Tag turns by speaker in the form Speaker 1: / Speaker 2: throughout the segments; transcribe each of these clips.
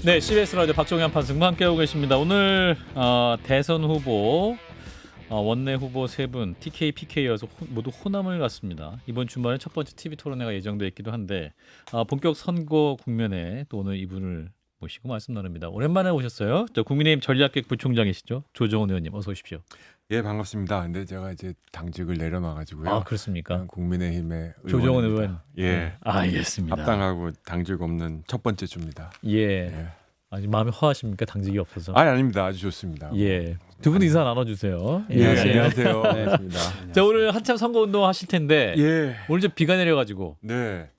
Speaker 1: 네, CBS 라디오 박종현 판승과 함께하고 계십니다. 오늘 대선 후보 원내 후보 세 분 TK, PK여서 모두 호남을 갔습니다. 이번 주말에 첫 번째 TV 토론회가 예정돼 있기도 한데 본격 선거 국면에 또 오늘 이분을 모시고 말씀 나눕니다. 오랜만에 오셨어요. 저 국민의힘 전략기획 부총장이시죠, 조정훈 의원님, 어서 오십시오.
Speaker 2: 예, 반갑습니다. 근데 제가 이제 당직을 내려놔가지고요.
Speaker 1: 아, 그렇습니까?
Speaker 2: 국민의힘의
Speaker 1: 조정훈
Speaker 2: 의원입니다.
Speaker 1: 의원.
Speaker 2: 예,
Speaker 1: 알겠습니다.
Speaker 2: 합당하고 당직 없는 첫 번째 주입니다.
Speaker 1: 예.
Speaker 2: 예.
Speaker 1: 아직 마음이 허하십니까? 당직이 없어서.
Speaker 2: 아닙니다. 아주 좋습니다.
Speaker 1: 예. 두 분 인사 나눠주세요.
Speaker 2: 예,
Speaker 1: 안녕하세요.
Speaker 2: 안녕하세요.
Speaker 1: 네.
Speaker 2: 반갑습니다.
Speaker 1: 자, 오늘 한참 선거운동 하실 텐데
Speaker 2: 예,
Speaker 1: 오늘 좀 비가 내려가지고
Speaker 2: 네.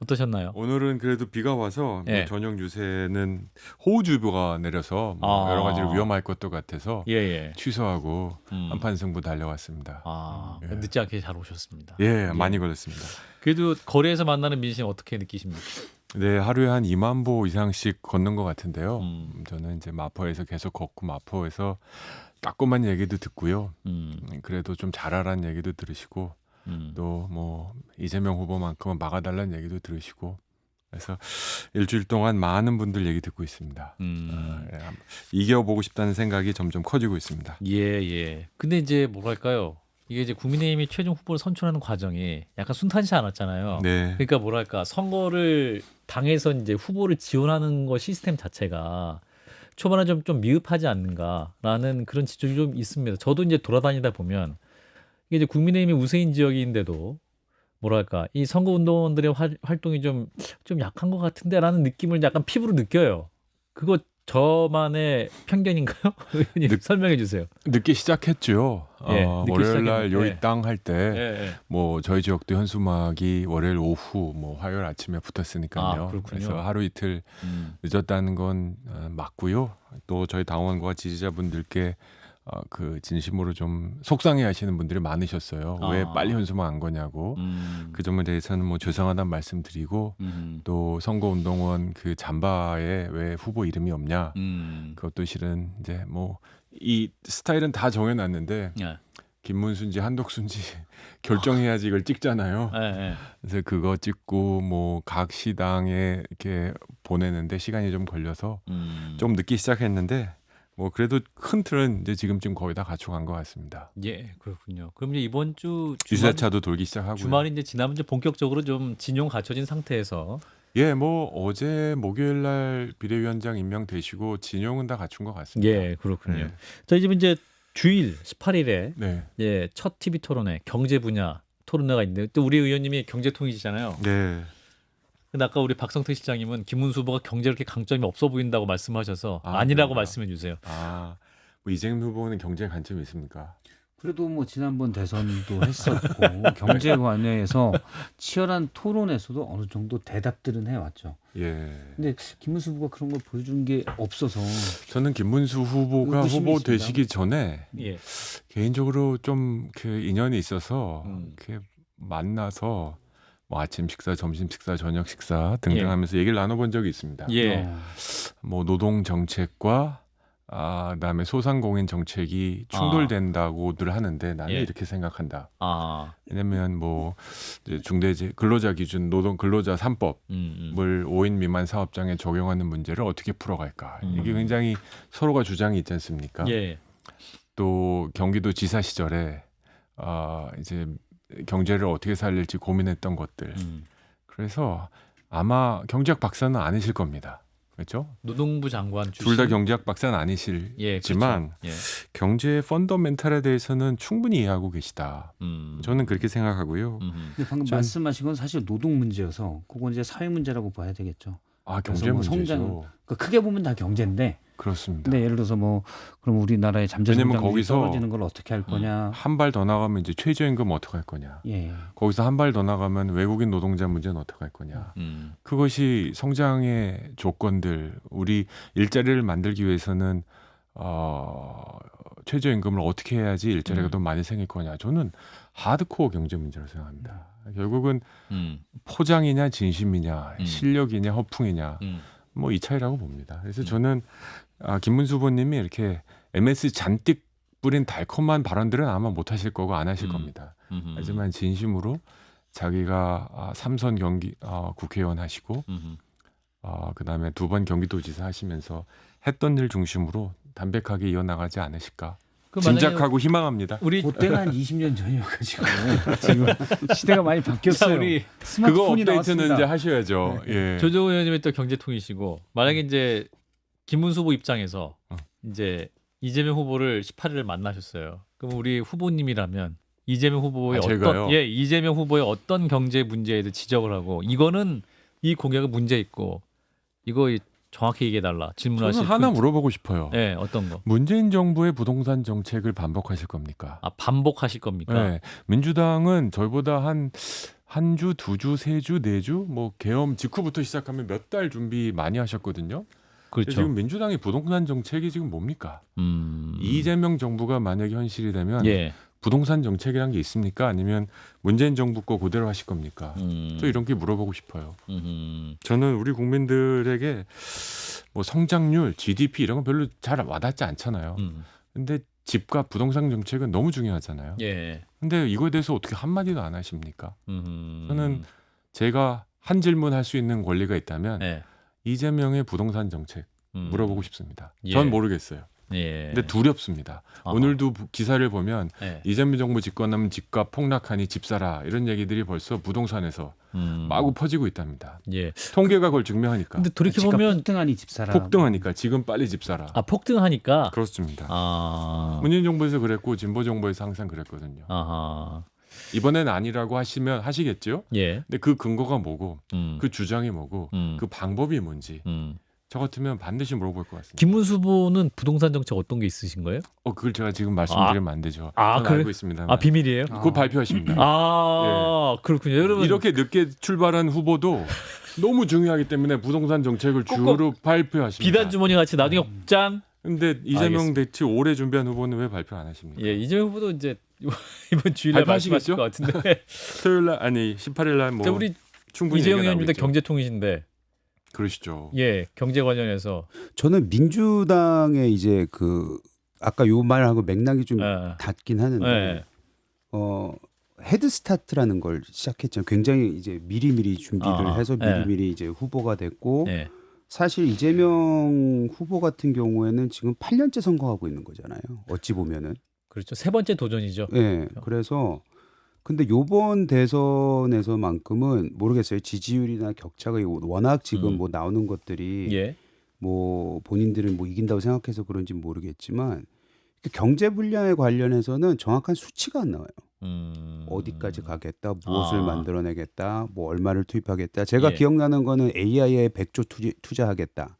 Speaker 1: 어떠셨나요?
Speaker 2: 오늘은 그래도 비가 와서
Speaker 1: 예.
Speaker 2: 저녁 유세는 호우주의보가 내려서 여러 가지로 위험할 것도 같아서
Speaker 1: 예.
Speaker 2: 취소하고 한판 승부 달려왔습니다. 예.
Speaker 1: 늦지 않게 잘 오셨습니다.
Speaker 2: 예, 많이 걸렸습니다.
Speaker 1: 그래도 거리에서 만나는 민심 어떻게 느끼십니까?
Speaker 2: 네, 하루에 한 2만 보 이상씩 걷는 것 같은데요. 저는 이제 마포에서 계속 걷고 마포에서 따끔한 얘기도 듣고요. 그래도 좀 잘하라는 얘기도 들으시고 또 뭐 이재명 후보만큼은 막아달라는 얘기도 들으시고 그래서 일주일 동안 많은 분들 얘기 듣고 있습니다. 예, 이겨보고 싶다는 생각이 점점 커지고 있습니다.
Speaker 1: 예. 근데 이제 뭐랄까요? 이게 이제 국민의힘이 최종 후보를 선출하는 과정이 약간 순탄치 않았잖아요.
Speaker 2: 네,
Speaker 1: 그러니까 뭐랄까, 선거를 당해서 이제 후보를 지원하는 거 시스템 자체가 초반에 좀 미흡하지 않는가라는 그런 지적이 좀 있습니다. 저도 이제 돌아다니다 보면 이게 이제 국민의힘이 우세인 지역인데도 뭐랄까, 이 선거 운동원들의 활동이 좀 약한 것 같은데라는 느낌을 약간 피부로 느껴요. 그거 저만의 편견인가요? 의원님 설명해 주세요.
Speaker 2: 늦게 시작했죠.
Speaker 1: 예, 늦게
Speaker 2: 월요일 날
Speaker 1: 시작했는데.
Speaker 2: 요이 땅 할 때
Speaker 1: 예.
Speaker 2: 뭐 저희 지역도 현수막이 월요일 오후 뭐 화요일 아침에 붙었으니까요.
Speaker 1: 그렇군요.
Speaker 2: 그래서 하루 이틀 늦었다는 건 맞고요. 또 저희 당원과 지지자분들께 그 진심으로 좀 속상해하시는 분들이 많으셨어요. 왜 빨리 현수막 안 거냐고. 그 점에 대해서는 뭐 죄송하다는 말씀드리고 또 선거운동원 그 잠바에 왜 후보 이름이 없냐. 그것도 실은 이제 뭐 이 스타일은 다 정해놨는데
Speaker 1: 예.
Speaker 2: 김문수인지 한덕수인지 결정해야지 이걸 찍잖아요.
Speaker 1: 예.
Speaker 2: 그래서 그거 찍고 뭐 각 시당에 이렇게 보내는데 시간이 좀 걸려서 좀 늦게 시작했는데 뭐 그래도 큰 틀은 이제 지금쯤 거의 다 갖춰간 것 같습니다.
Speaker 1: 예, 그렇군요. 그럼 이제 이번 주
Speaker 2: 유세차도 돌기 시작하고요.
Speaker 1: 주말이 이제 지나면 이제 본격적으로 좀 진용 갖춰진 상태에서
Speaker 2: 예, 뭐 어제 목요일 날 비대위원장 임명되시고 진용은 다 갖춘 것 같습니다.
Speaker 1: 예, 그렇군요.
Speaker 2: 네.
Speaker 1: 저희 집 이제 주일 18일에
Speaker 2: 네.
Speaker 1: 예, 첫 TV 토론회 경제 분야 토론회가 있는데 또 우리 의원님이 경제통이시잖아요.
Speaker 2: 네.
Speaker 1: 근데 아까 우리 박성태 실장님은 김문수 후보가 경제 이렇게 강점이 없어 보인다고 말씀하셔서 아니라고
Speaker 2: 그런가요?
Speaker 1: 말씀해 주세요.
Speaker 2: 뭐 이재명 후보는 경제 관점이 있습니까?
Speaker 3: 그래도 뭐 지난번 대선도 했었고 경제 관련해서 치열한 토론에서도 어느 정도 대답들은 해왔죠.
Speaker 2: 예.
Speaker 3: 근데 김문수 후보가 그런 걸 보여준 게 없어서
Speaker 2: 저는 김문수 후보가
Speaker 3: 의구심이
Speaker 2: 후보
Speaker 3: 있습니다.
Speaker 2: 되시기 전에
Speaker 1: 예.
Speaker 2: 개인적으로 좀 그 인연이 있어서 이렇게 만나서 뭐 아침 식사, 점심 식사, 저녁 식사 등등
Speaker 1: 예.
Speaker 2: 하면서 얘기를 나눠본 적이 있습니다.
Speaker 1: 예.
Speaker 2: 뭐 노동 정책과 그다음에 소상공인 정책이 충돌된다고들 하는데 나는
Speaker 1: 예.
Speaker 2: 이렇게 생각한다. 왜냐면 뭐 이제 중대재 근로자 기준 노동 근로자 3법을 5인 미만 사업장에 적용하는 문제를 어떻게 풀어갈까. 이게 굉장히 서로가 주장이 있지 않습니까?
Speaker 1: 예.
Speaker 2: 또 경기도 지사 시절에 이제 경제를 어떻게 살릴지 고민했던 것들. 그래서 아마 경제학 박사는 아니실 겁니다. 그렇죠?
Speaker 1: 노동부 장관 출신.
Speaker 2: 둘 다 경제학 박사는 아니실지만 경제의 펀더멘탈에 대해서는 충분히 이해하고 계시다. 저는 그렇게 생각하고요.
Speaker 3: 근데 방금 말씀하신 건 사실 노동 문제여서 그건 이제 사회 문제라고 봐야 되겠죠.
Speaker 2: 경제
Speaker 3: 뭐
Speaker 2: 문제죠.
Speaker 3: 그러니까 크게 보면 다 경제인데.
Speaker 2: 그렇습니다.
Speaker 3: 근데 예를 들어서 뭐 그럼 우리나라의 잠재
Speaker 2: 왜냐면
Speaker 3: 성장률이
Speaker 2: 거기서
Speaker 3: 떨어지는 걸 어떻게 할 거냐.
Speaker 2: 한 발 더 나가면 이제 최저임금 어떻게 할 거냐.
Speaker 3: 예.
Speaker 2: 거기서 한 발 더 나가면 외국인 노동자 문제는 어떻게 할 거냐. 그것이 성장의 조건들, 우리 일자리를 만들기 위해서는 최저임금을 어떻게 해야지 일자리가 더 많이 생길 거냐. 저는 하드코어 경제 문제라고 생각합니다. 결국은 포장이냐 진심이냐, 실력이냐 허풍이냐, 뭐 이 차이라고 봅니다. 그래서 저는 김문수 후보님이 이렇게 MS 잔뜩 뿌린 달콤한 발언들은 아마 못 하실 거고 안 하실 겁니다. 하지만 진심으로 자기가 삼선 경기 국회의원 하시고 그다음에 2번 경기도지사 하시면서 했던 일 중심으로 담백하게 이어나가지 않으실까
Speaker 1: 그 만약에
Speaker 2: 짐작하고 희망합니다.
Speaker 1: 우리
Speaker 3: 그때가 한 20년 전이어가지고 지금 시대가 많이
Speaker 1: 자,
Speaker 3: 바뀌었어요.
Speaker 1: 우리
Speaker 2: 그거
Speaker 3: 스마트폰이
Speaker 2: 업데이트는
Speaker 3: 나왔습니다.
Speaker 2: 이제 하셔야죠.
Speaker 1: 네.
Speaker 2: 예.
Speaker 1: 조정호 의원님이 또 경제통이시고 만약에 이제 김문수 후보 입장에서 이제 이재명 후보를 18일에 만나셨어요. 그럼 우리 후보님이라면 이재명 후보의
Speaker 2: 제가요?
Speaker 1: 이재명 후보의 어떤 경제 문제에 대해 지적을 하고 이거는 이 공약은 문제 있고 이거 정확히 얘기해 달라 질문하실
Speaker 2: 저는 하나 물어보고 싶어요.
Speaker 1: 네, 어떤 거?
Speaker 2: 문재인 정부의 부동산 정책을 반복하실 겁니까?
Speaker 1: 반복하실 겁니까?
Speaker 2: 네. 민주당은 저희보다 한 주, 2주, 3주, 4주 뭐 계엄 직후부터 시작하면 몇 달 준비 많이 하셨거든요.
Speaker 1: 그렇죠.
Speaker 2: 지금 민주당의 부동산 정책이 지금 뭡니까? 이재명 정부가 만약에 현실이 되면
Speaker 1: 예.
Speaker 2: 부동산 정책이란 게 있습니까? 아니면 문재인 정부 거 그대로 하실 겁니까? 또 이런 게 물어보고 싶어요. 저는 우리 국민들에게 뭐 성장률, GDP 이런 건 별로 잘 와닿지 않잖아요. 근데 집값, 부동산 정책은 너무 중요하잖아요.
Speaker 1: 예.
Speaker 2: 근데 이거에 대해서 어떻게 한마디도 안 하십니까? 저는 제가 한 질문 할 수 있는 권리가 있다면
Speaker 1: 예.
Speaker 2: 이재명의 부동산 정책 물어보고 싶습니다.
Speaker 1: 예.
Speaker 2: 전 모르겠어요.
Speaker 1: 예.
Speaker 2: 근데 두렵습니다. 오늘도 기사를 보면
Speaker 1: 예.
Speaker 2: 이재명 정부 집권하면 집값 폭락하니 집 사라 이런 얘기들이 벌써 부동산에서 마구 퍼지고 있답니다.
Speaker 1: 예.
Speaker 2: 통계가 그걸 증명하니까.
Speaker 1: 근데 돌이켜
Speaker 3: 집값
Speaker 1: 보면
Speaker 3: 폭등하니 집 사라.
Speaker 2: 폭등하니까 지금 빨리 집 사라.
Speaker 1: 폭등하니까
Speaker 2: 그렇습니다.
Speaker 1: 문재인
Speaker 2: 문재인 정부에서 그랬고 진보 정부에서 항상 그랬거든요.
Speaker 1: 아하.
Speaker 2: 이번엔 아니라고 하시면 하시겠죠.
Speaker 1: 예.
Speaker 2: 근데 그 근거가 뭐고
Speaker 1: 음.
Speaker 2: 그 주장이 뭐고 그 방법이 뭔지
Speaker 1: 음.
Speaker 2: 저 같으면 반드시 물어볼 것 같습니다.
Speaker 1: 김문수 후보는 부동산 정책 어떤 게 있으신 거예요?
Speaker 2: 그걸 제가 지금 말씀드리면 안 되죠.
Speaker 1: 아,
Speaker 2: 저는
Speaker 1: 그래?
Speaker 2: 알고 있습니다.
Speaker 1: 비밀이에요?
Speaker 2: 그거 발표하십니다.
Speaker 1: 그렇군요. 여러분
Speaker 2: 이렇게 늦게 출발한 후보도 너무 중요하기 때문에 부동산 정책을 주로 발표하십니다.
Speaker 1: 비단 주머니 같이 나중에 짠.
Speaker 2: 근데 이재명 대치 오래 준비한 후보는 왜 발표 안 하십니까?
Speaker 1: 예, 이재명 후보도 이제 이번 주일날 말씀하실
Speaker 2: 발표하시겠죠?
Speaker 1: 것 같은데.
Speaker 2: 토요일 날 아니 18일 날뭐
Speaker 1: 자, 우리
Speaker 2: 충분히
Speaker 1: 이재용
Speaker 2: 얘기가
Speaker 1: 의원님도
Speaker 2: 나오겠죠.
Speaker 1: 경제통이신데,
Speaker 2: 그러시죠.
Speaker 1: 예, 경제 관련해서
Speaker 4: 저는 민주당의 이제 그 아까 요 말하고 맥락이 좀
Speaker 1: 예.
Speaker 4: 닿긴 하는데
Speaker 1: 예.
Speaker 4: 헤드스타트라는 걸 시작했죠. 굉장히 이제 미리미리 준비를 해서
Speaker 1: 예.
Speaker 4: 미리미리 이제 후보가 됐고
Speaker 1: 예.
Speaker 4: 사실 이재명 후보 같은 경우에는 지금 8년째 선거하고 있는 거잖아요. 어찌 보면은.
Speaker 1: 그렇죠. 세 번째 도전이죠.
Speaker 4: 예. 그래서 근데 요번 대선에서만큼은 모르겠어요. 지지율이나 격차가 워낙 지금 뭐 나오는 것들이
Speaker 1: 예.
Speaker 4: 뭐 본인들은 뭐 이긴다고 생각해서 그런지 모르겠지만 경제 분야에 관련해서는 정확한 수치가 안 나와요. 어디까지 가겠다, 무엇을 만들어내겠다, 뭐 얼마를 투입하겠다. 제가
Speaker 1: 예.
Speaker 4: 기억나는 거는 AI에 100조 투자하겠다.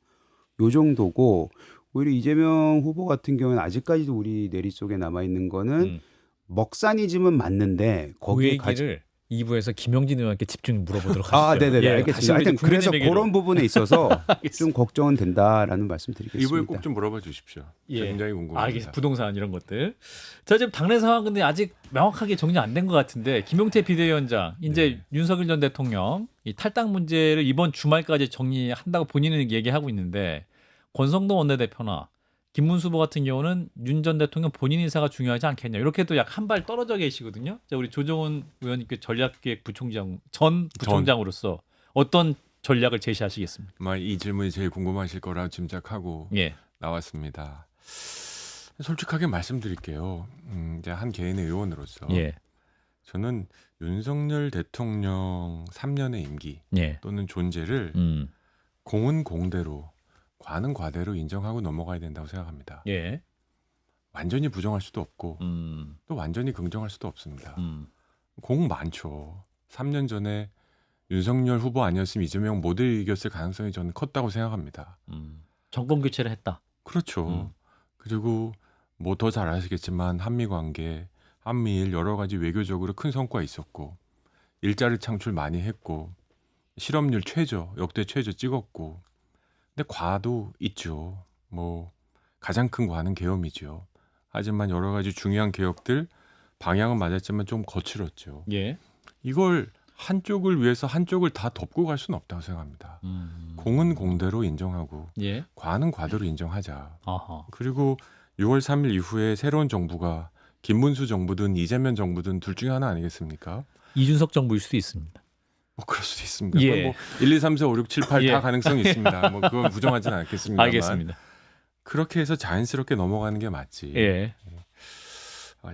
Speaker 4: 요 정도고 오히려 이재명 후보 같은 경우는 아직까지도 우리 내리 속에 남아 있는 거는 먹사니즘은 맞는데
Speaker 1: 그
Speaker 4: 거기에
Speaker 1: 얘기를 2부에서 김용진 의원께 집중 물어보도록 하시죠.
Speaker 4: 네네네
Speaker 1: 예,
Speaker 4: 알겠습니다.
Speaker 1: 다시 우리
Speaker 4: 하여튼 그래서
Speaker 1: 국민에게로.
Speaker 4: 그런 부분에 있어서 좀 걱정은 된다라는 말씀드리겠습니다.
Speaker 2: 이번에 꼭 좀 물어봐 주십시오.
Speaker 1: 예.
Speaker 2: 굉장히 궁금합니다.
Speaker 1: 알겠습니다. 부동산 이런 것들. 자, 지금 당내 상황 근데 아직 명확하게 정리 안 된 것 같은데 김용태 비대위원장 이제 윤석열 전 대통령 이 탈당 문제를 이번 주말까지 정리한다고 본인은 얘기하고 있는데 권성동 원내대표나 김문수 후보 같은 경우는 윤 전 대통령 본인 인사가 중요하지 않겠냐 이렇게 또 약 한 발 떨어져 계시거든요. 자, 우리 조정훈 의원님께 전략기획 부총장 전 부총장으로서 어떤 전략을 제시하시겠습니까?
Speaker 2: 이 질문이 제일 궁금하실 거라 짐작하고
Speaker 1: 예.
Speaker 2: 나왔습니다. 솔직하게 말씀드릴게요. 이제 한 개인의 의원으로서
Speaker 1: 예.
Speaker 2: 저는 윤석열 대통령 3년의 임기
Speaker 1: 예.
Speaker 2: 또는 존재를 공은 공대로 과는 과대로 인정하고 넘어가야 된다고 생각합니다.
Speaker 1: 예.
Speaker 2: 완전히 부정할 수도 없고 또 완전히 긍정할 수도 없습니다. 공 많죠. 3년 전에 윤석열 후보 아니었으면 이재명 못 이겼을 가능성이 저는 컸다고 생각합니다.
Speaker 1: 정권 교체를 했다.
Speaker 2: 그렇죠. 그리고 뭐 더 잘 아시겠지만 한미 관계, 한미일 여러 가지 외교적으로 큰 성과 있었고 일자리 창출 많이 했고 실업률 최저, 역대 최저 찍었고 근데 과도 있죠. 뭐 가장 큰 과는 계엄이죠. 하지만 여러 가지 중요한 개혁들 방향은 맞았지만 좀 거칠었죠.
Speaker 1: 예.
Speaker 2: 이걸 한쪽을 위해서 한쪽을 다 덮고 갈 수는 없다고 생각합니다. 공은 공대로 인정하고
Speaker 1: 예.
Speaker 2: 과는 과대로 인정하자.
Speaker 1: 아하.
Speaker 2: 그리고 6월 3일 이후에 새로운 정부가 김문수 정부든 이재명 정부든 둘 중에 하나 아니겠습니까?
Speaker 1: 이준석 정부일 수도 있습니다.
Speaker 2: 뭐 그럴 수도 있습니다.
Speaker 1: 예.
Speaker 2: 뭐 1, 2, 3, 4, 5, 6, 7, 8
Speaker 1: 예.
Speaker 2: 다 가능성이 있습니다. 뭐 그건 부정하지는 않겠습니다만.
Speaker 1: 알겠습니다.
Speaker 2: 그렇게 해서 자연스럽게 넘어가는 게 맞지.
Speaker 1: 예.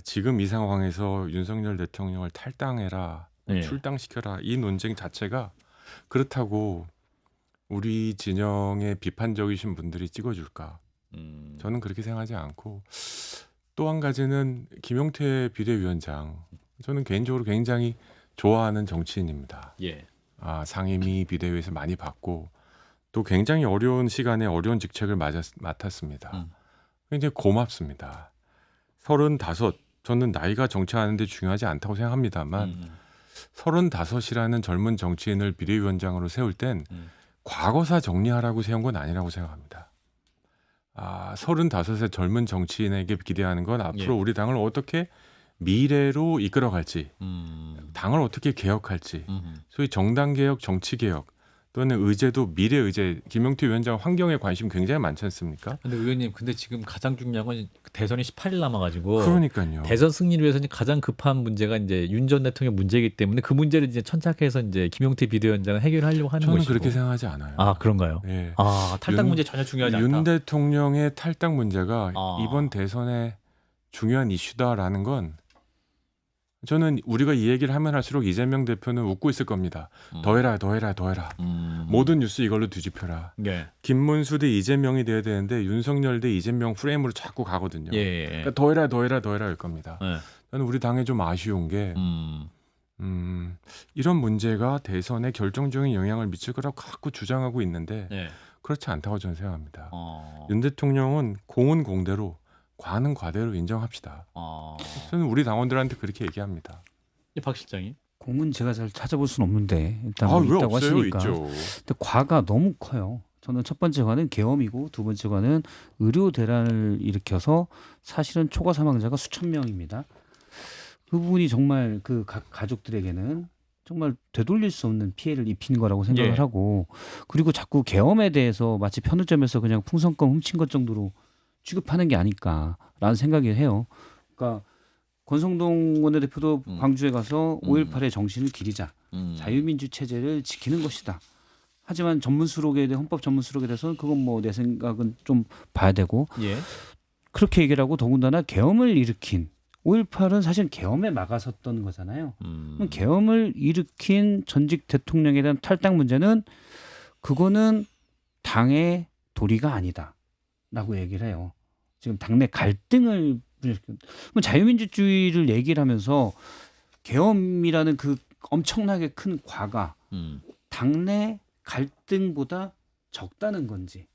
Speaker 2: 지금 이 상황에서 윤석열 대통령을 탈당해라,
Speaker 1: 예.
Speaker 2: 출당시켜라 이 논쟁 자체가 그렇다고 우리 진영의 비판적이신 분들이 찍어줄까? 저는 그렇게 생각하지 않고 또 한 가지는 김용태 비대위원장 저는 개인적으로 굉장히 좋아하는 정치인입니다.
Speaker 1: 예.
Speaker 2: 상임위 비대위에서 많이 받고 또 굉장히 어려운 시간에 어려운 직책을 맡았습니다. 굉장히 고맙습니다. 35 저는 나이가 정치하는데 중요하지 않다고 생각합니다만 35이라는 젊은 정치인을 비대위원장으로 세울 땐 과거사 정리하라고 세운 건 아니라고 생각합니다. 35의 젊은 정치인에게 기대하는 건 앞으로
Speaker 1: 예.
Speaker 2: 우리 당을 어떻게 미래로 이끌어갈지, 당을 어떻게 개혁할지, 소위 정당 개혁, 정치 개혁 또는 의제도 미래 의제. 김용태 위원장 환경에 관심 굉장히 많지 않습니까?
Speaker 1: 근데 의원님, 근데 지금 가장 중요한 건 대선이 18일 남아가지고
Speaker 2: 그러니까요.
Speaker 1: 대선 승리를 위해서 이제 가장 급한 문제가 이제 윤 전 대통령 문제이기 때문에 그 문제를 이제 천착해서 이제 김용태 비대위원장은 해결하려고 하는
Speaker 2: 저는
Speaker 1: 것이고.
Speaker 2: 그렇게 생각하지 않아요.
Speaker 1: 아, 그런가요?
Speaker 2: 예.
Speaker 1: 탈당
Speaker 2: 윤-
Speaker 1: 문제 전혀 중요하지
Speaker 2: 윤
Speaker 1: 않다.
Speaker 2: 대통령의 탈당 문제가
Speaker 1: 아.
Speaker 2: 이번 대선의 중요한 이슈다라는 건 저는 우리가 이 얘기를 하면 할수록 이재명 대표는 웃고 있을 겁니다. 더해라. 모든 뉴스 이걸로 뒤집혀라.
Speaker 1: 예.
Speaker 2: 김문수 대 이재명이 돼야 되는데 윤석열 대 이재명 프레임으로 자꾸 가거든요.
Speaker 1: 예.
Speaker 2: 그러니까 더해라 할 겁니다.
Speaker 1: 예.
Speaker 2: 저는 우리 당에 좀 아쉬운 게 이런 문제가 대선에 결정적인 영향을 미칠 거라고 자꾸 주장하고 있는데
Speaker 1: 예.
Speaker 2: 그렇지 않다고 저는 생각합니다.
Speaker 1: 어.
Speaker 2: 윤 대통령은 공은 공대로 과는 과대로 인정합시다. 저는 우리 당원들한테 그렇게 얘기합니다.
Speaker 1: 박 실장이.
Speaker 3: 공은 제가 잘 찾아볼 수는 없는데 일단 뭐
Speaker 2: 왜
Speaker 3: 있다고
Speaker 2: 없어요?
Speaker 3: 하시니까.
Speaker 2: 있죠.
Speaker 3: 근데 과가 너무 커요. 저는 첫 번째 과는 계엄이고 두 번째 과는 의료 대란을 일으켜서 사실은 초과 사망자가 수천 명입니다. 그 부분이 정말 그 각 가족들에게는 정말 되돌릴 수 없는 피해를 입힌 거라고 생각을
Speaker 1: 예.
Speaker 3: 하고, 그리고 자꾸 계엄에 대해서 마치 편의점에서 그냥 풍선껌 훔친 것 정도로 취급하는 게 아닐까라는 생각이 해요. 그러니까 권성동 원내대표도 광주에 가서 5.18의 정신을 기리자, 자유민주 체제를 지키는 것이다. 하지만 전문수록에 대해 헌법 전문수록에 대해서는 그건 뭐 내 생각은 좀 봐야 되고,
Speaker 1: 예.
Speaker 3: 그렇게 얘기를 하고 더군다나 계엄을 일으킨 5.18은 사실 계엄에 막아섰던 거잖아요. 그럼 계엄을 일으킨 전직 대통령에 대한 탈당 문제는 그거는 당의 도리가 아니다라고 얘기를 해요. 지금 당내 갈등을 그럼 자유민주주의를 얘기를 하면서 계엄이라는 그 엄청나게 큰 과가 당내 갈등보다 적다는 건지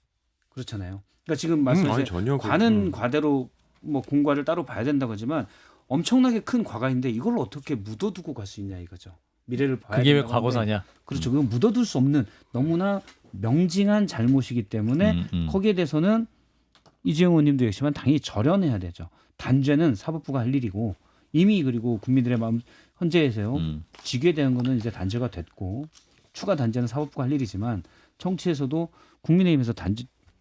Speaker 3: 그렇잖아요. 그러니까 지금 말씀하신
Speaker 2: 전혀
Speaker 3: 과는 과대로 뭐 공과를 따로 봐야 된다고 하지만 엄청나게 큰 과가 있는데 이걸 어떻게 묻어두고 갈 수 있냐 이거죠. 미래를 봐야
Speaker 1: 그게 왜
Speaker 3: 된다고 하는데
Speaker 1: 과거사냐?
Speaker 3: 그렇죠. 그건 묻어둘 수 없는 너무나 명징한 잘못이기 때문에 거기에 대해서는 이재용 의원님도 역시만 당연히 절연해야 되죠. 단죄는 사법부가 할 일이고 이미 그리고 국민들의 마음 헌재에서요. 직에 대한 거는 이제 단죄가 됐고 추가 단죄는 사법부가 할 일이지만 정치에서도 국민의힘에서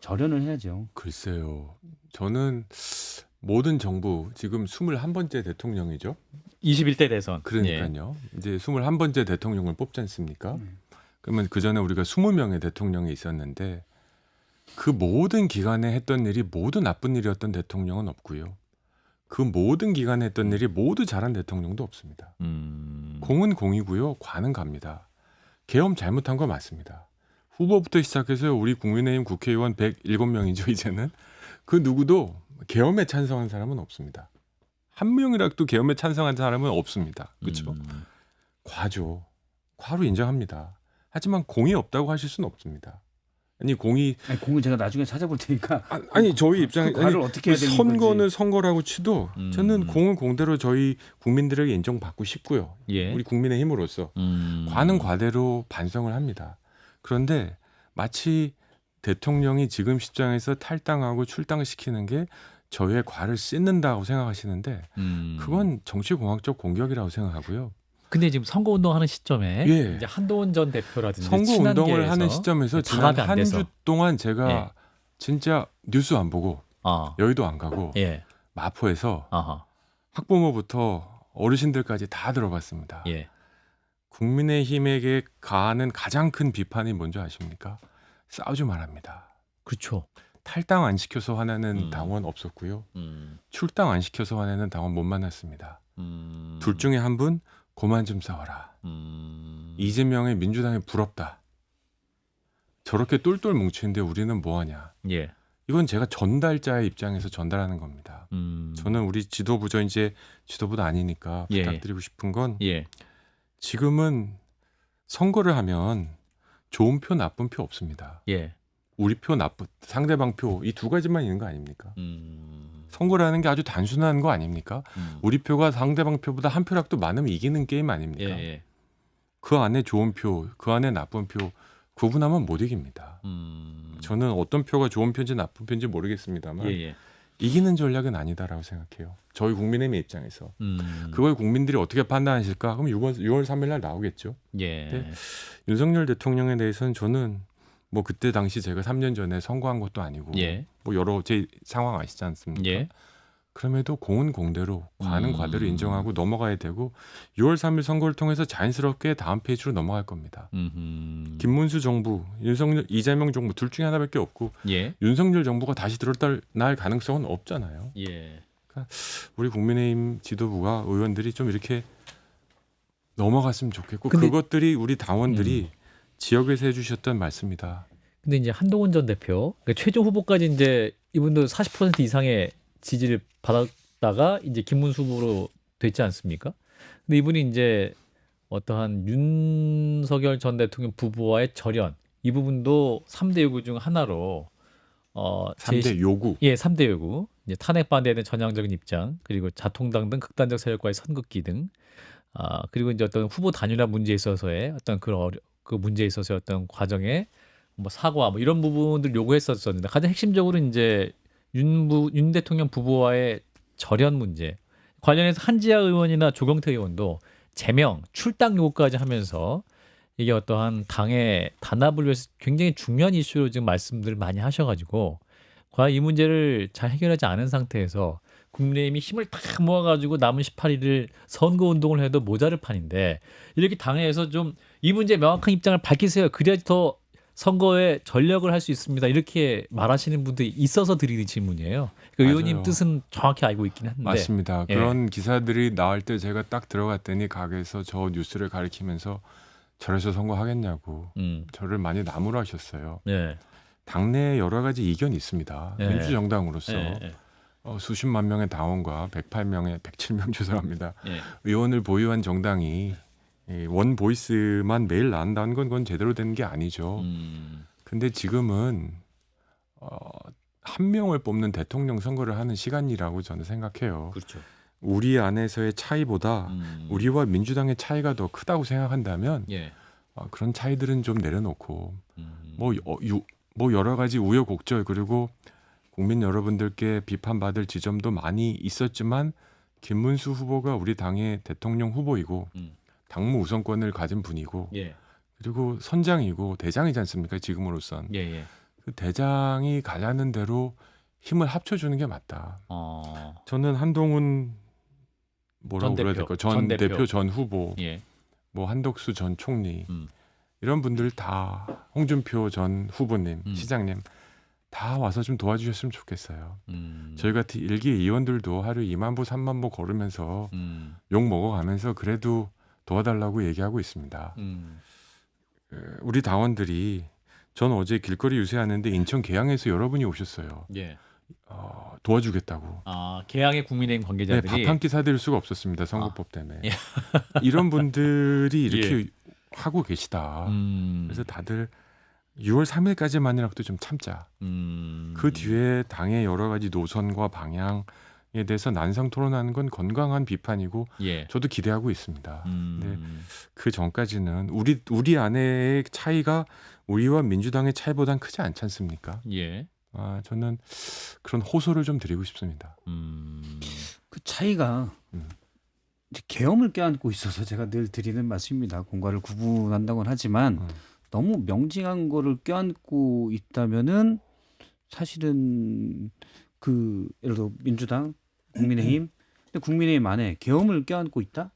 Speaker 3: 절연을 해야죠.
Speaker 2: 글쎄요. 저는 모든 정부 지금 21번째 대통령이죠.
Speaker 1: 21대 대선.
Speaker 2: 그러니까요. 이제 21번째 대통령을 뽑지 않습니까? 그러면 그 전에 우리가 20명의 대통령이 있었는데 그 모든 기간에 했던 일이 모두 나쁜 일이었던 대통령은 없고요. 그 모든 기간에 했던 일이 모두 잘한 대통령도 없습니다. 공은 공이고요. 과는 갑니다. 계엄 잘못한 거 맞습니다. 후보부터 시작해서 우리 국민의힘 국회의원 107명이죠. 이제는. 그 누구도 계엄에 찬성한 사람은 없습니다. 한 명이라도 계엄에 찬성한 사람은 없습니다. 그렇죠? 과죠. 과로 인정합니다. 하지만 공이 없다고 하실 수는 없습니다. 아니 공이
Speaker 3: 공은 제가 나중에 찾아볼 테니까.
Speaker 2: 아니 저희 입장에
Speaker 3: 그 과를 어떻게 해야 되는
Speaker 2: 선거는
Speaker 3: 건지.
Speaker 2: 선거라고 치도 저는 공은 공대로 저희 국민들에게 인정받고 싶고요.
Speaker 1: 예.
Speaker 2: 우리 국민의 힘으로서 과는 과대로 반성을 합니다. 그런데 마치 대통령이 지금 시장에서 탈당하고 출당을 시키는 게 저의 과를 씻는다고 생각하시는데 그건 정치공학적 공격이라고 생각하고요.
Speaker 1: 근데 지금 선거 운동하는 시점에
Speaker 2: 예.
Speaker 1: 이제 한동훈 전 대표라든지
Speaker 2: 선거 운동을
Speaker 1: 친한계에서
Speaker 2: 하는 시점에서 지난
Speaker 1: 단합이 안
Speaker 2: 한
Speaker 1: 돼서.
Speaker 2: 주 동안 제가
Speaker 1: 예.
Speaker 2: 진짜 뉴스 안 보고 여의도 안 가고
Speaker 1: 예.
Speaker 2: 마포에서
Speaker 1: 아하.
Speaker 2: 학부모부터 어르신들까지 다 들어봤습니다.
Speaker 1: 예.
Speaker 2: 국민의힘에게 가하는 가장 큰 비판이 뭔지 아십니까? 싸우지 말합니다.
Speaker 1: 그렇죠.
Speaker 2: 탈당 안 시켜서 화내는
Speaker 1: 음.
Speaker 2: 당원 없었고요.
Speaker 1: 음.
Speaker 2: 출당 안 시켜서 화내는 당원 못 만났습니다. 둘 중에 한 분 고만 좀 싸워라. 이재명의 민주당이 부럽다. 저렇게 똘똘 뭉치는데 우리는 뭐하냐.
Speaker 1: 예.
Speaker 2: 이건 제가 전달자의 입장에서 전달하는 겁니다. 저는 우리 지도부, 저 이제 지도부도 아니니까
Speaker 1: 예.
Speaker 2: 부탁드리고 싶은 건
Speaker 1: 예.
Speaker 2: 지금은 선거를 하면 좋은 표 나쁜 표 없습니다.
Speaker 1: 예.
Speaker 2: 우리 표 나쁜 상대방 표 이 두 가지만 있는 거 아닙니까?
Speaker 1: 음.
Speaker 2: 선거라는 게 아주 단순한 거 아닙니까?
Speaker 1: 음.
Speaker 2: 우리 표가 상대방 표보다 한 표라도 많으면 이기는 게임
Speaker 1: 예.
Speaker 2: 아닙니까?
Speaker 1: 예.
Speaker 2: 그 안에 좋은 표, 그 안에 나쁜 표 구분하면 못 이깁니다. 저는 어떤 표가 좋은 표인지 나쁜 표인지 모르겠습니다만
Speaker 1: 예. 예.
Speaker 2: 이기는 전략은 아니다라고 생각해요. 저희 국민의힘 입장에서. 그걸 국민들이 어떻게 판단하실까? 그럼 6월 3일 날 나오겠죠.
Speaker 1: 예.
Speaker 2: 네. 윤석열 대통령에 대해서는 저는 뭐 그때 당시 제가 3년 전에 선거한 것도 아니고
Speaker 1: 예.
Speaker 2: 뭐 여러 제 상황 아시지 않습니까?
Speaker 1: 예.
Speaker 2: 그럼에도 공은 공대로 과는 과대로 인정하고 넘어가야 되고 6월 3일 선거를 통해서 자연스럽게 다음 페이지로 넘어갈 겁니다. 김문수 정부, 윤석열, 이재명 정부 둘 중에 하나밖에 없고
Speaker 1: 예.
Speaker 2: 윤석열 정부가 다시 들어날 가능성은 없잖아요.
Speaker 1: 예.
Speaker 2: 우리 국민의힘 지도부가 의원들이 좀 이렇게 넘어갔으면 좋겠고
Speaker 1: 근데-
Speaker 2: 그것들이 우리 당원들이 지역에서 해주셨던 말씀이다.
Speaker 1: 근데 이제 한동훈 전 대표 그러니까 최종 후보까지 이제 이분도 40% 이상의 지지를 받았다가 이제 김문수 후보로 됐지 않습니까? 근데 이분이 이제 어떠한 윤석열 전 대통령 부부와의 절연 이 부분도 3대 요구 중 하나로
Speaker 2: 3대 요구.
Speaker 1: 예, 3대 요구. 이제 탄핵 반대에 대한 전향적인 입장, 그리고 자통당 등 극단적 세력과의 선긋기 등, 그리고 이제 어떤 후보 단일화 문제에 있어서의 어떤 그 문제에 있어서의 어떤 과정에 뭐 사과 뭐 이런 부분들 요구했었었는데 가장 핵심적으로 이제 윤 대통령 부부와의 절연 문제 관련해서 한지아 의원이나 조경태 의원도 제명, 출당 요구까지 하면서 이게 어떠한 당의 단합을 위해서 굉장히 중요한 이슈로 지금 말씀들을 많이 하셔가지고 과연 이 문제를 잘 해결하지 않은 상태에서 국민의힘이 힘을 다 모아가지고 남은 18일을 선거운동을 해도 모자를 판인데 이렇게 당에서 좀 이 문제에 명확한 입장을 밝히세요. 그래야지 더 선거에 전력을 할 수 있습니다. 이렇게 말하시는 분들이 있어서 드리는 질문이에요. 그
Speaker 2: 맞아요.
Speaker 1: 의원님 뜻은 정확히 알고 있긴 한데.
Speaker 2: 맞습니다.
Speaker 1: 예.
Speaker 2: 그런 기사들이 나올 때 제가 딱 들어갔더니 가게에서 저 뉴스를 가리키면서 저래서 선거하겠냐고 저를 많이 나무라하셨어요.
Speaker 1: 예.
Speaker 2: 당내에 여러 가지 이견이 있습니다.
Speaker 1: 예.
Speaker 2: 민주정당으로서
Speaker 1: 예.
Speaker 2: 수십만 명의 당원과 107명 죄송합니다.
Speaker 1: 예. 의원을
Speaker 2: 보유한 정당이 원 보이스만 매일 나온다는 건 그건 제대로 된 게 아니죠. 근데 지금은 한 명을 뽑는 대통령 선거를 하는 시간이라고 저는 생각해요.
Speaker 1: 그렇죠.
Speaker 2: 우리 안에서의 차이보다 우리와 민주당의 차이가 더 크다고 생각한다면
Speaker 1: 예.
Speaker 2: 그런 차이들은 좀 내려놓고 뭐 여러 가지 우여곡절 그리고 국민 여러분들께 비판받을 지점도 많이 있었지만 김문수 후보가 우리 당의 대통령 후보이고 당무 우선권을 가진 분이고
Speaker 1: 예.
Speaker 2: 그리고 선장이고 대장이지 않습니까? 지금으로선
Speaker 1: 예.
Speaker 2: 그 대장이 가자는 대로 힘을 합쳐주는 게 맞다. 저는 한동훈 뭐라고
Speaker 1: 전
Speaker 2: 불러야
Speaker 1: 대표.
Speaker 2: 될까요? 전
Speaker 1: 전 대표.
Speaker 2: 대표, 전 후보,
Speaker 1: 예.
Speaker 2: 뭐 한덕수 전 총리
Speaker 1: 음.
Speaker 2: 이런 분들 다 홍준표 전 후보님, 시장님 다 와서 좀 도와주셨으면 좋겠어요. 저희 같은 일개 의원들도 하루 2만 보, 3만 보 걸으면서 욕 먹어가면서 그래도 도와달라고 얘기하고 있습니다. 우리 당원들이 전 어제 길거리 유세하는데 인천 계양에서 여러분이 오셨어요.
Speaker 1: 예.
Speaker 2: 도와주겠다고.
Speaker 1: 개항의 국민의힘
Speaker 2: 네,
Speaker 1: 관계자들이
Speaker 2: 밥 한 끼 사드릴 수가 없었습니다. 선거법 때문에.
Speaker 1: 예.
Speaker 2: 이런 분들이 이렇게 하고 계시다.
Speaker 1: 음.
Speaker 2: 그래서 다들 6월 3일까지만이라도 좀 참자. 그 뒤에 당의 여러 가지 노선과 방향에 대해서 난상 토론하는 건 건강한 비판이고
Speaker 1: 예.
Speaker 2: 저도 기대하고 있습니다. 근데 그 전까지는 우리 안의 차이가 우리와 민주당의 차이보단 크지 않지 않습니까?
Speaker 1: 예.
Speaker 2: 저는 그런 호소를 좀 드리고 싶습니다.
Speaker 3: 그 차이가 이제 계엄을 껴안고 있어서 제가 늘 드리는 말씀입니다. 공과를 구분한다고는 하지만 너무 명징한 거를 껴안고 있다면은 사실은 그 예를 들어 민주당, 국민의힘, 근데 국민의힘 안에 계엄을 껴안고 있다?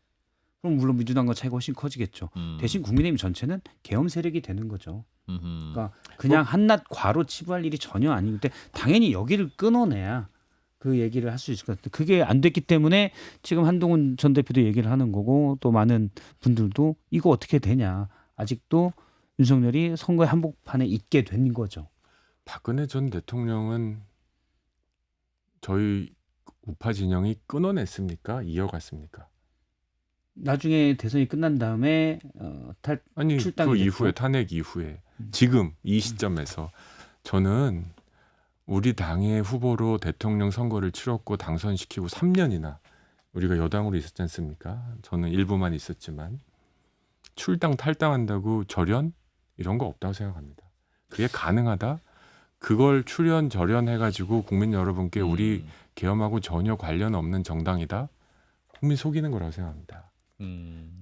Speaker 3: 그럼 물론 민주당과 차이가 훨씬 커지겠죠. 대신 국민의힘 전체는 계엄 세력이 되는 거죠. 그러니까 그냥 한낱 과로 치부할 일이 전혀 아니기 때문에 당연히 여기를 끊어내야 그 얘기를 할 수 있을 것 같아요. 그게 안 됐기 때문에 지금 한동훈 전 대표도 얘기를 하는 거고 또 많은 분들도 이거 어떻게 되냐. 아직도 윤석열이 선거의 한복판에 있게 된 거죠.
Speaker 2: 박근혜 전 대통령은 저희 우파 진영이 끊어냈습니까? 이어갔습니까?
Speaker 3: 나중에 대선이 끝난 다음에
Speaker 2: 아니
Speaker 3: 출당이
Speaker 2: 그
Speaker 3: 됐고.
Speaker 2: 이후에 탄핵 이후에 지금 이 시점에서 저는 우리 당의 후보로 대통령 선거를 치렀고 당선시키고 3년이나 우리가 여당으로 있었지 않습니까? 저는 일부만 있었지만 출당 탈당한다고 절연 이런 거 없다고 생각합니다. 그게 가능하다? 그걸 출연 절연해가지고 국민 여러분께 우리 계엄하고 전혀 관련 없는 정당이다? 국민 속이는 거라고 생각합니다.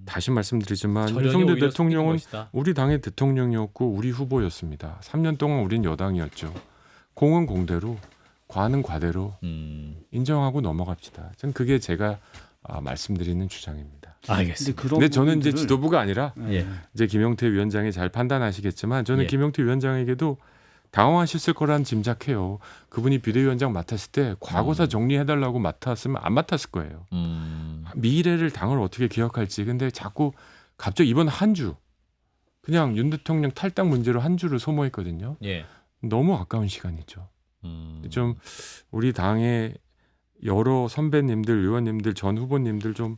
Speaker 2: 다시 말씀드리지만
Speaker 1: 저력이
Speaker 2: 윤석열
Speaker 1: 오히려
Speaker 2: 대통령은
Speaker 1: 속이는 것이다.
Speaker 2: 우리 당의 대통령이었고 우리 후보였습니다. 3년 동안 우린 여당이었죠. 공은 공대로, 과는 과대로 인정하고 넘어갑시다. 전 그게 제가 말씀드리는 주장입니다.
Speaker 1: 알겠습니다.
Speaker 2: 근데 저는 이제 지도부가 아니라
Speaker 1: 예.
Speaker 2: 이제 김용태 위원장이 잘 판단하시겠지만 저는
Speaker 1: 예.
Speaker 2: 김용태 위원장에게도 당황하셨을 거란 짐작해요. 그분이 비대위원장 맡았을 때 과거사 정리해달라고 맡았으면 안 맡았을 거예요. 미래를 당을 어떻게 기억할지. 근데 자꾸 갑자기 이번 한 주 그냥 윤 대통령 탈당 문제로 한 주를 소모했거든요.
Speaker 1: 예.
Speaker 2: 너무 아까운 시간이죠. 좀 우리 당의 여러 선배님들, 의원님들, 전 후보님들 좀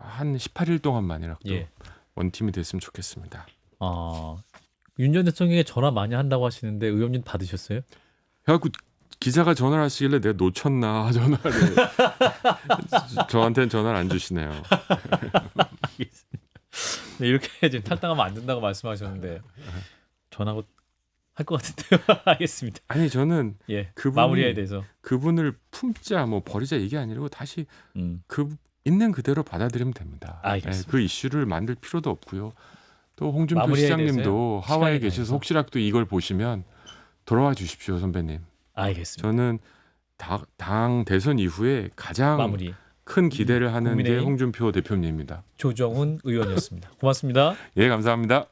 Speaker 2: 한 18일 동안만이라도
Speaker 1: 예.
Speaker 2: 원팀이 됐으면 좋겠습니다.
Speaker 1: 윤 전 대통령에 전화 많이 한다고 하시는데 의원님 받으셨어요?
Speaker 2: 그래갖고 기자가 전화를 하시길래 내가 놓쳤나 전화를 저한테는 전화를 안 주시네요.
Speaker 1: 네, 이렇게 지금 탈당하면 안 된다고 말씀하셨는데 전화고 할 것 같은데요. 알겠습니다.
Speaker 2: 아니 저는
Speaker 1: 예.
Speaker 2: 그분이-
Speaker 1: 마무리에 대해서.
Speaker 2: 그분을 품자 뭐 버리자 이게 아니고 다시 그 있는 그대로 받아들이면 됩니다.
Speaker 1: 알겠습니다.
Speaker 2: 그 이슈를 만들 필요도 없고요. 또 홍준표
Speaker 1: 마무리에
Speaker 2: 시장님도
Speaker 1: 대해서요?
Speaker 2: 하와이에
Speaker 1: 시간이
Speaker 2: 계셔서
Speaker 1: 나서.
Speaker 2: 혹시라도 이걸 보시면 돌아와 주십시오 선배님.
Speaker 1: 알겠습니다.
Speaker 2: 저는 당 대선 이후에 가장
Speaker 1: 마무리.
Speaker 2: 큰 기대를 하는 게
Speaker 1: 국민의힘
Speaker 2: 홍준표 대표님입니다.
Speaker 1: 조정훈 의원이었습니다. 고맙습니다.
Speaker 2: 예 감사합니다.